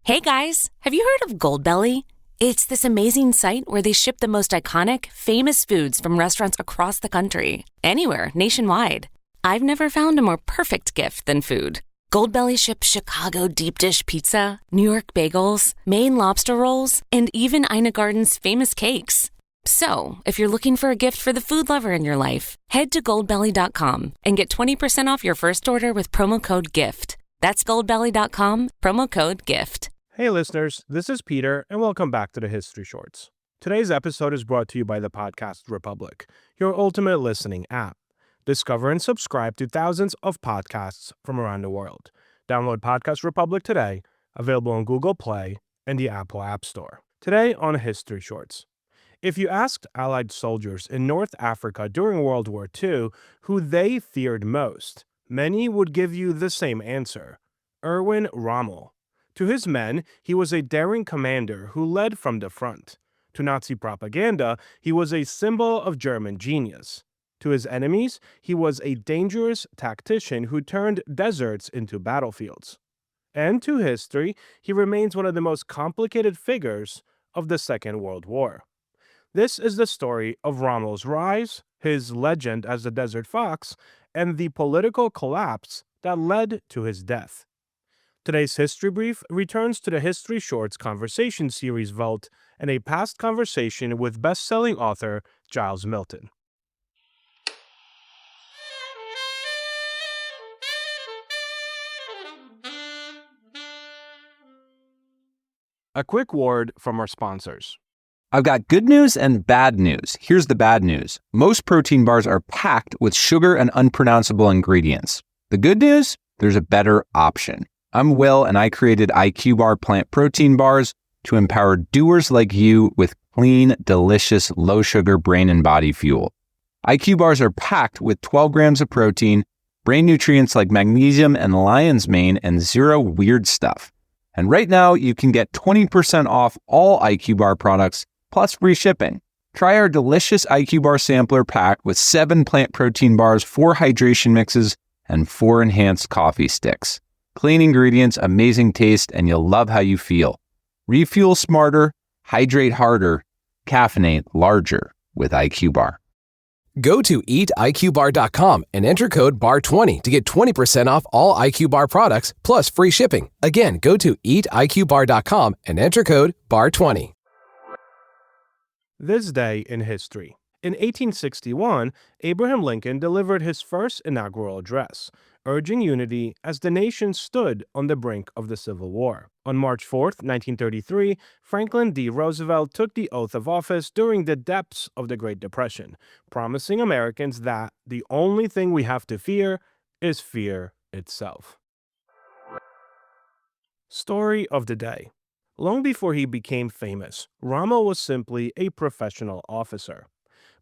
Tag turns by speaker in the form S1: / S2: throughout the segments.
S1: Hey guys, have you heard of Goldbelly? It's this amazing site where they ship the most iconic, famous foods from restaurants across the country, anywhere, nationwide. I've never found a more perfect gift than food. Goldbelly ships Chicago deep dish pizza, New York bagels, Maine lobster rolls, and even Ina Garden's famous cakes. So, if you're looking for a gift for the food lover in your life, head to goldbelly.com and get 20% off your first order with promo code GIFT. That's goldbelly.com, promo code GIFT.
S2: Hey listeners, this is Peter, and welcome back to the History Shorts. Today's episode is brought to you by the Podcast Republic, your ultimate listening app. Discover and subscribe to thousands of podcasts from around the world. Download Podcast Republic today, available on Google Play and the Apple App Store. Today on History Shorts. If you asked Allied soldiers in North Africa during World War II who they feared most, many would give you the same answer: Erwin Rommel. To his men, he was a daring commander who led from the front. To Nazi propaganda, he was a symbol of German genius. To his enemies, he was a dangerous tactician who turned deserts into battlefields. And to history, he remains one of the most complicated figures of the Second World War. This is the story of Rommel's rise, his legend as the Desert Fox, and the political collapse that led to his death. Today's History Brief returns to the History Shorts Conversation Series vault and a past conversation with best-selling author Giles Milton. A quick word from our sponsors.
S3: I've got good news and bad news. Here's the bad news. Most protein bars are packed with sugar and unpronounceable ingredients. The good news? There's a better option. I'm Will, and I created IQ Bar plant protein bars to empower doers like you with clean, delicious, low-sugar brain and body fuel. IQ bars are packed with 12 grams of protein, brain nutrients like magnesium and lion's mane, and zero weird stuff. And right now, you can get 20% off all IQ Bar products, plus free shipping. Try our delicious IQ Bar sampler pack with 7 plant protein bars, 4 hydration mixes, and 4 enhanced coffee sticks. Clean ingredients, amazing taste, and you'll love how you feel. Refuel smarter, hydrate harder, caffeinate larger with IQ Bar.
S4: Go to eatiqbar.com and enter code BAR20 to get 20% off all IQ Bar products plus free shipping. Again, go to eatiqbar.com and enter code BAR20.
S2: This day in history. In 1861, Abraham Lincoln delivered his first inaugural address, urging unity as the nation stood on the brink of the Civil War. On March 4, 1933, Franklin D. Roosevelt took the oath of office during the depths of the Great Depression, promising Americans that the only thing we have to fear is fear itself. Story of the day. Long before he became famous, Rommel was simply a professional officer.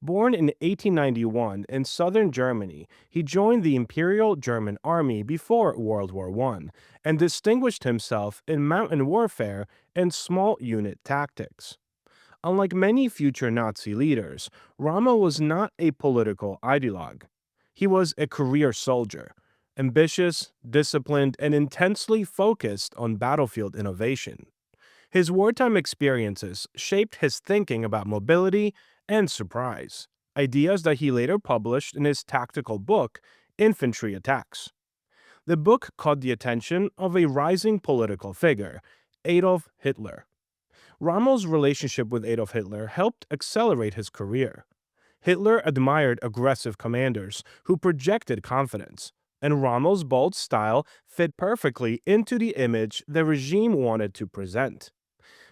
S2: Born in 1891 in southern Germany, he joined the Imperial German Army before World War I and distinguished himself in mountain warfare and small unit tactics. Unlike many future Nazi leaders, Rommel was not a political ideologue. He was a career soldier, ambitious, disciplined, and intensely focused on battlefield innovation. His wartime experiences shaped his thinking about mobility and surprise, ideas that he later published in his tactical book, Infantry Attacks. The book caught the attention of a rising political figure, Adolf Hitler. Rommel's relationship with Adolf Hitler helped accelerate his career. Hitler admired aggressive commanders who projected confidence, and Rommel's bold style fit perfectly into the image the regime wanted to present.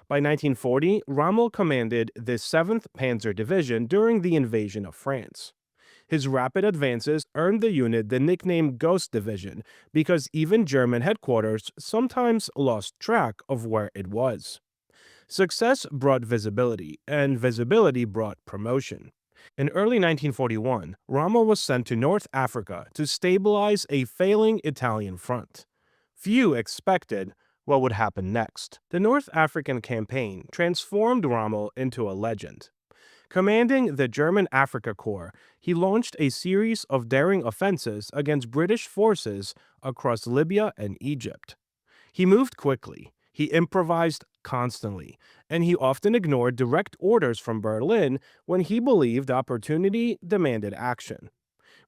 S2: By 1940, Rommel commanded the 7th Panzer Division during the invasion of France. His rapid advances earned the unit the nickname Ghost Division because even German headquarters sometimes lost track of where it was. Success brought visibility, and visibility brought promotion. In early 1941, Rommel was sent to North Africa to stabilize a failing Italian front. Few expected what would happen next. The North African campaign transformed Rommel into a legend. Commanding the German Africa Corps, he launched a series of daring offensives against British forces across Libya and Egypt. He moved quickly. He improvised constantly, and he often ignored direct orders from Berlin when he believed opportunity demanded action.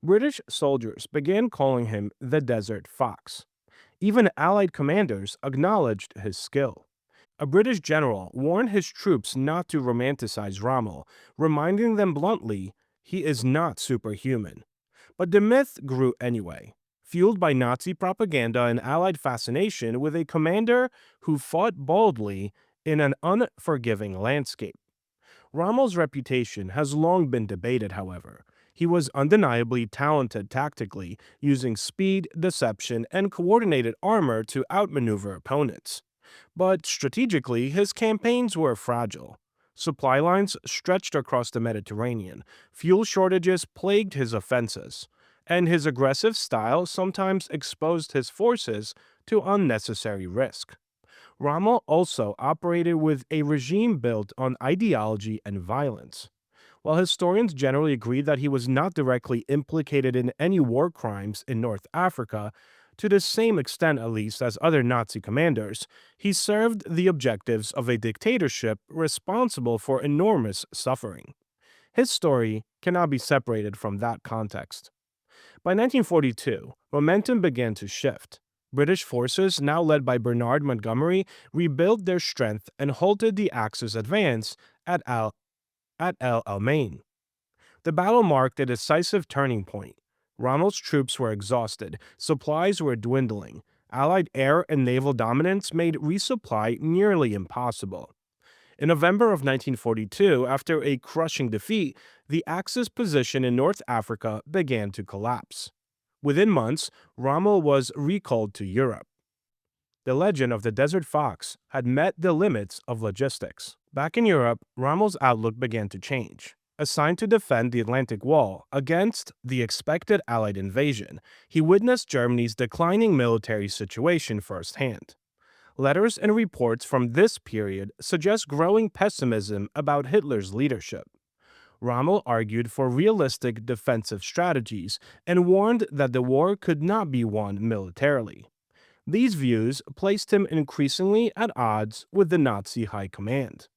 S2: British soldiers began calling him the Desert Fox. Even Allied commanders acknowledged his skill. A British general warned his troops not to romanticize Rommel, reminding them bluntly, he is not superhuman. But the myth grew anyway, fueled by Nazi propaganda and Allied fascination with a commander who fought boldly in an unforgiving landscape. Rommel's reputation has long been debated, however. He was undeniably talented tactically, using speed, deception, and coordinated armor to outmaneuver opponents. But strategically, his campaigns were fragile. Supply lines stretched across the Mediterranean, fuel shortages plagued his offenses, and his aggressive style sometimes exposed his forces to unnecessary risk. Rommel also operated with a regime built on ideology and violence. While historians generally agree that he was not directly implicated in any war crimes in North Africa, to the same extent at least as other Nazi commanders, he served the objectives of a dictatorship responsible for enormous suffering. His story cannot be separated from that context. By 1942, momentum began to shift. British forces, now led by Bernard Montgomery, rebuilt their strength and halted the Axis advance at El Alamein. The battle marked a decisive turning point. Rommel's troops were exhausted, supplies were dwindling. Allied air and naval dominance made resupply nearly impossible. In November of 1942, after a crushing defeat, the Axis position in North Africa began to collapse. Within months, Rommel was recalled to Europe. The legend of the Desert Fox had met the limits of logistics. Back in Europe, Rommel's outlook began to change. Assigned to defend the Atlantic Wall against the expected Allied invasion, he witnessed Germany's declining military situation firsthand. Letters and reports from this period suggest growing pessimism about Hitler's leadership. Rommel argued for realistic defensive strategies and warned that the war could not be won militarily. These views placed him increasingly at odds with the Nazi high command.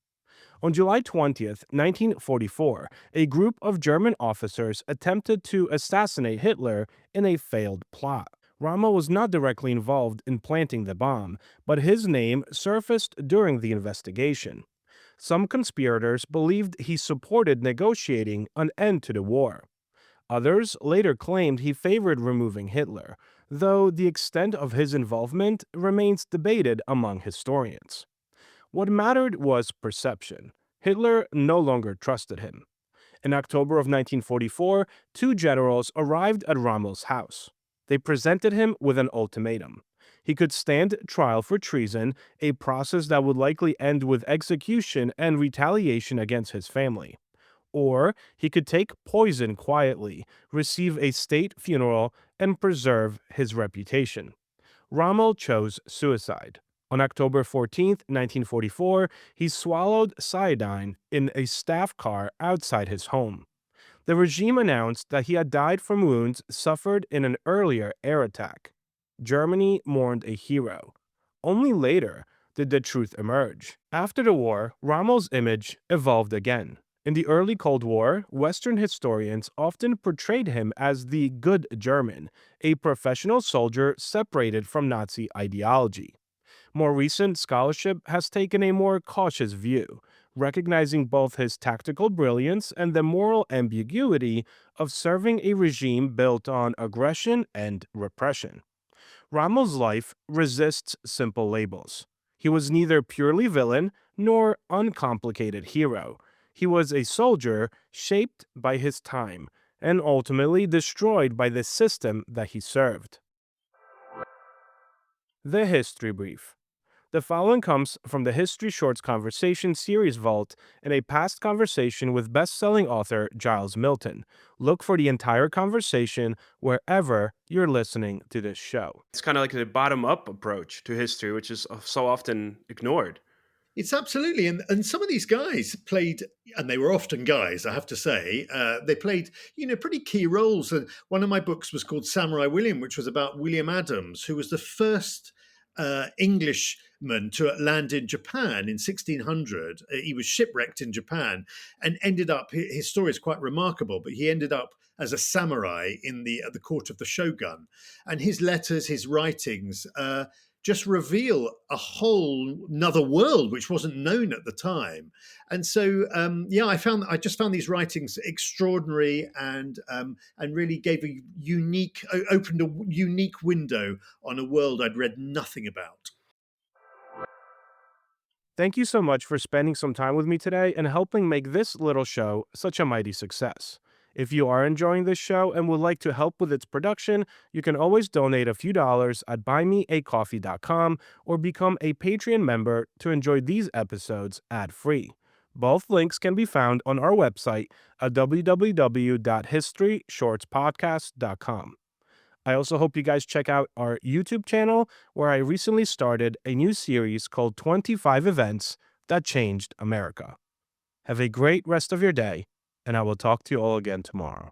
S2: On July 20, 1944, a group of German officers attempted to assassinate Hitler in a failed plot. Rommel was not directly involved in planting the bomb, but his name surfaced during the investigation. Some conspirators believed he supported negotiating an end to the war. Others later claimed he favored removing Hitler, though the extent of his involvement remains debated among historians. What mattered was perception. Hitler no longer trusted him. In October of 1944, two generals arrived at Rommel's house. They presented him with an ultimatum. He could stand trial for treason, a process that would likely end with execution and retaliation against his family. Or he could take poison quietly, receive a state funeral, and preserve his reputation. Rommel chose suicide. On October 14, 1944, he swallowed cyanide in a staff car outside his home. The regime announced that he had died from wounds suffered in an earlier air attack. Germany mourned a hero. Only later did the truth emerge. After the war, Rommel's image evolved again. In the early Cold War, Western historians often portrayed him as the good German, a professional soldier separated from Nazi ideology. More recent scholarship has taken a more cautious view, recognizing both his tactical brilliance and the moral ambiguity of serving a regime built on aggression and repression. Rommel's life resists simple labels. He was neither purely villain nor uncomplicated hero. He was a soldier shaped by his time and ultimately destroyed by the system that he served. The History Brief. The following comes from the History Shorts Conversation Series Vault in a past conversation with best-selling author Giles Milton. Look for the entire conversation wherever you're listening to this show. It's kind of like a bottom-up approach to history, which is so often ignored.
S5: It's absolutely, and some of these guys played, and they were often guys, I have to say, they played, pretty key roles. And one of my books was called Samurai William, which was about William Adams, who was the first Englishman to land in Japan in 1600. He was shipwrecked in Japan and ended up, his story is quite remarkable, but he ended up as a samurai at the court of the shogun. And his letters, his writings, just reveal a whole another world which wasn't known at the time. And so, I just found these writings extraordinary and really opened a unique window on a world I'd read nothing about.
S2: Thank you so much for spending some time with me today and helping make this little show such a mighty success. If you are enjoying this show and would like to help with its production, you can always donate a few dollars at buymeacoffee.com or become a Patreon member to enjoy these episodes ad-free. Both links can be found on our website at www.historyshortspodcast.com. I also hope you guys check out our YouTube channel, where I recently started a new series called 25 Events That Changed America. Have a great rest of your day, and I will talk to you all again tomorrow.